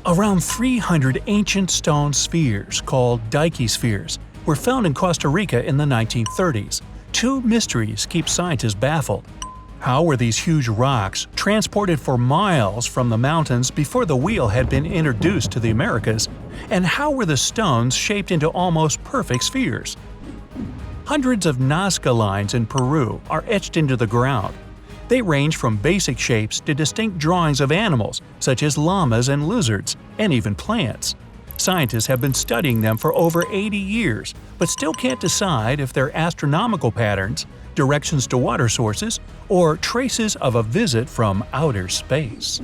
Around 300 ancient stone spheres, called Diquís Spheres, were found in Costa Rica in the 1930s. Two mysteries keep scientists baffled. How were these huge rocks transported for miles from the mountains before the wheel had been introduced to the Americas? And how were the stones shaped into almost perfect spheres? Hundreds of Nazca Lines in Peru are etched into the ground. They range from basic shapes to distinct drawings of animals, such as llamas and lizards, and even plants. Scientists have been studying them for over 80 years, but still can't decide if they're astronomical patterns, directions to water sources, or traces of a visit from outer space.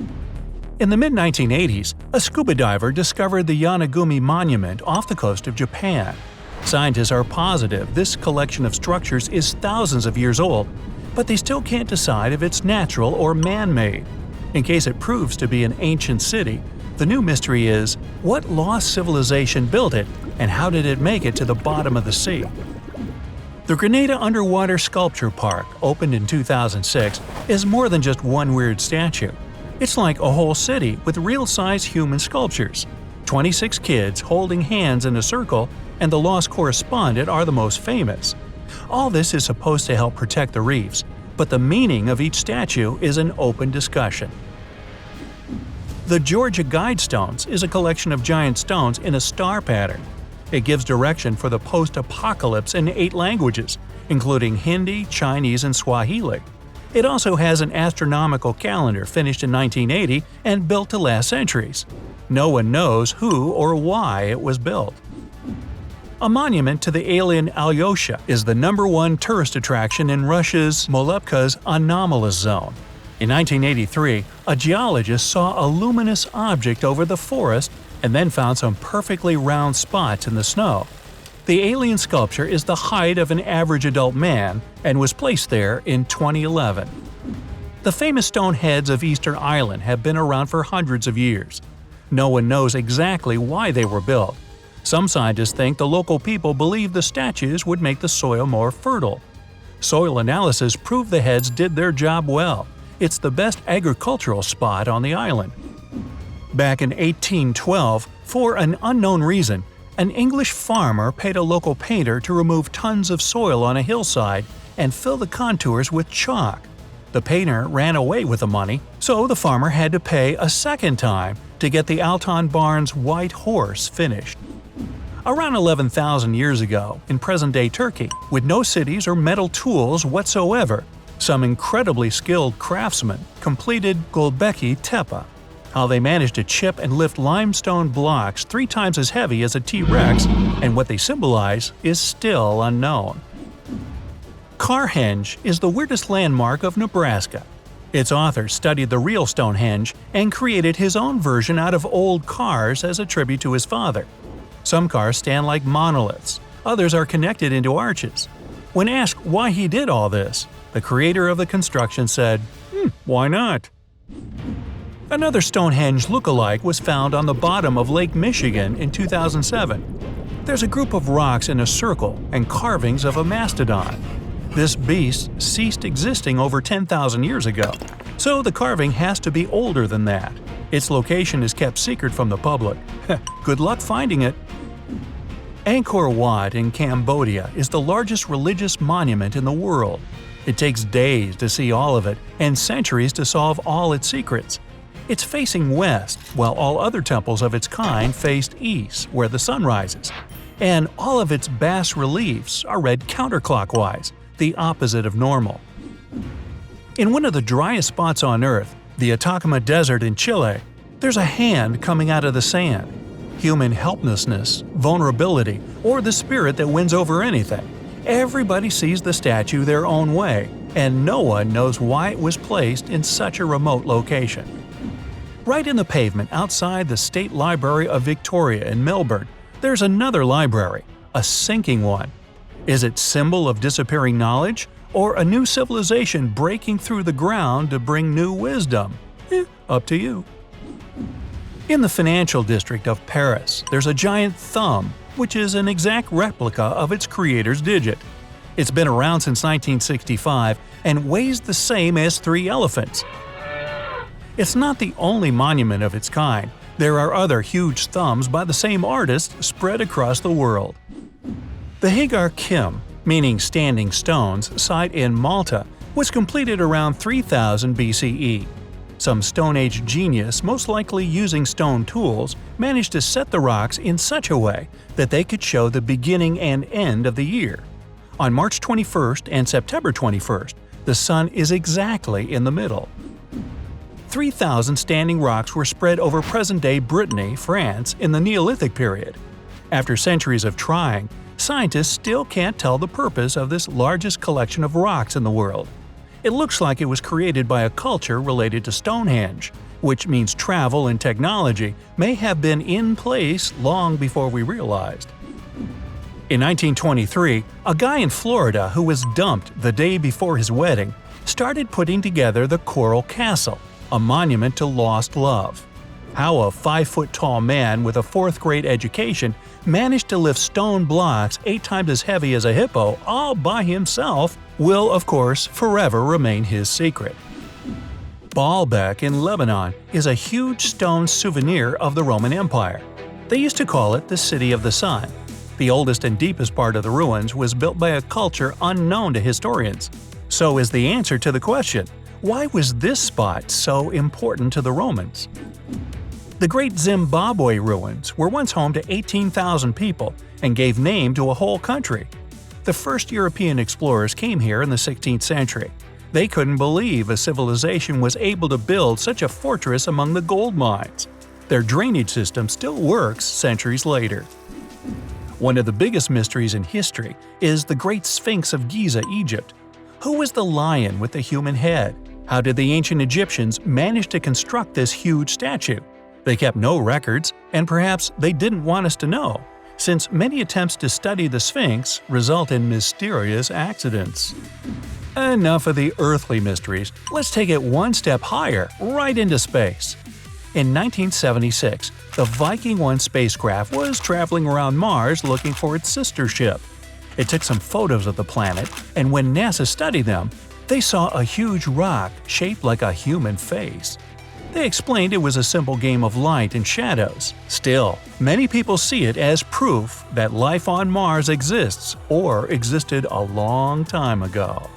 In the mid-1980s, a scuba diver discovered the Yonaguni Monument off the coast of Japan. Scientists are positive this collection of structures is thousands of years old, but they still can't decide if it's natural or man-made. In case it proves to be an ancient city, the new mystery is, what lost civilization built it, and how did it make it to the bottom of the sea? The Grenada Underwater Sculpture Park, opened in 2006, is more than just one weird statue. It's like a whole city with real-size human sculptures. 26 kids holding hands in a circle and the lost correspondent are the most famous. All this is supposed to help protect the reefs, but the meaning of each statue is an open discussion. The Georgia Guidestones is a collection of giant stones in a star pattern. It gives direction for the post-apocalypse in 8 languages, including Hindi, Chinese, and Swahili. It also has an astronomical calendar finished in 1980 and built to last centuries. No one knows who or why it was built. A monument to the alien Alyosha is the #1 tourist attraction in Russia's Molotka's anomalous zone. In 1983, a geologist saw a luminous object over the forest and then found some perfectly round spots in the snow. The alien sculpture is the height of an average adult man and was placed there in 2011. The famous stone heads of Easter Island have been around for hundreds of years. No one knows exactly why they were built. Some scientists think the local people believed the statues would make the soil more fertile. Soil analysis proved the heads did their job well. It's the best agricultural spot on the island. Back in 1812, for an unknown reason, an English farmer paid a local painter to remove tons of soil on a hillside and fill the contours with chalk. The painter ran away with the money, so the farmer had to pay a second time to get the Alton Barns White Horse finished. Around 11,000 years ago, in present-day Turkey, with no cities or metal tools whatsoever, some incredibly skilled craftsmen completed Gobekli Tepe. How they managed to chip and lift limestone blocks 3 times as heavy as a T-Rex and what they symbolize is still unknown. Carhenge is the weirdest landmark of Nebraska. Its author studied the real Stonehenge and created his own version out of old cars as a tribute to his father. Some cars stand like monoliths, others are connected into arches. When asked why he did all this, the creator of the construction said, why not? Another Stonehenge look-alike was found on the bottom of Lake Michigan in 2007. There's a group of rocks in a circle and carvings of a mastodon. This beast ceased existing over 10,000 years ago, so the carving has to be older than that. Its location is kept secret from the public. Good luck finding it! Angkor Wat in Cambodia is the largest religious monument in the world. It takes days to see all of it and centuries to solve all its secrets. It's facing west, while all other temples of its kind faced east, where the sun rises. And all of its bas-reliefs are read counterclockwise, the opposite of normal. In one of the driest spots on Earth, the Atacama Desert in Chile, there's a hand coming out of the sand. Human helplessness, vulnerability, or the spirit that wins over anything. Everybody sees the statue their own way, and no one knows why it was placed in such a remote location. Right in the pavement outside the State Library of Victoria in Melbourne, there's another library, a sinking one. Is it symbol of disappearing knowledge, or a new civilization breaking through the ground to bring new wisdom? Up to you. In the financial district of Paris, there's a giant thumb, which is an exact replica of its creator's digit. It's been around since 1965 and weighs the same as 3 elephants. It's not the only monument of its kind. There are other huge thumbs by the same artist spread across the world. The Hagar Qim, meaning standing stones, site in Malta was completed around 3000 BCE. Some Stone Age genius, most likely using stone tools, managed to set the rocks in such a way that they could show the beginning and end of the year. On March 21st and September 21st, the sun is exactly in the middle. 3,000 standing rocks were spread over present-day Brittany, France, in the Neolithic period. After centuries of trying, scientists still can't tell the purpose of this largest collection of rocks in the world. It looks like it was created by a culture related to Stonehenge, which means travel and technology may have been in place long before we realized. In 1923, a guy in Florida who was dumped the day before his wedding started putting together the Coral Castle, a monument to lost love. How a 5-foot-tall man with a 4th-grade education managed to lift stone blocks 8 times as heavy as a hippo all by himself will, of course, forever remain his secret. Baalbek in Lebanon is a huge stone souvenir of the Roman Empire. They used to call it the City of the Sun. The oldest and deepest part of the ruins was built by a culture unknown to historians. So is the answer to the question, why was this spot so important to the Romans? The Great Zimbabwe ruins were once home to 18,000 people and gave name to a whole country. The first European explorers came here in the 16th century. They couldn't believe a civilization was able to build such a fortress among the gold mines. Their drainage system still works centuries later. One of the biggest mysteries in history is the Great Sphinx of Giza, Egypt. Who was the lion with the human head? How did the ancient Egyptians manage to construct this huge statue? They kept no records, and perhaps they didn't want us to know, since many attempts to study the Sphinx result in mysterious accidents. Enough of the earthly mysteries, let's take it one step higher, right into space. In 1976, the Viking 1 spacecraft was traveling around Mars looking for its sister ship. It took some photos of the planet, and when NASA studied them, they saw a huge rock shaped like a human face. They explained it was a simple game of light and shadows. Still, many people see it as proof that life on Mars exists or existed a long time ago.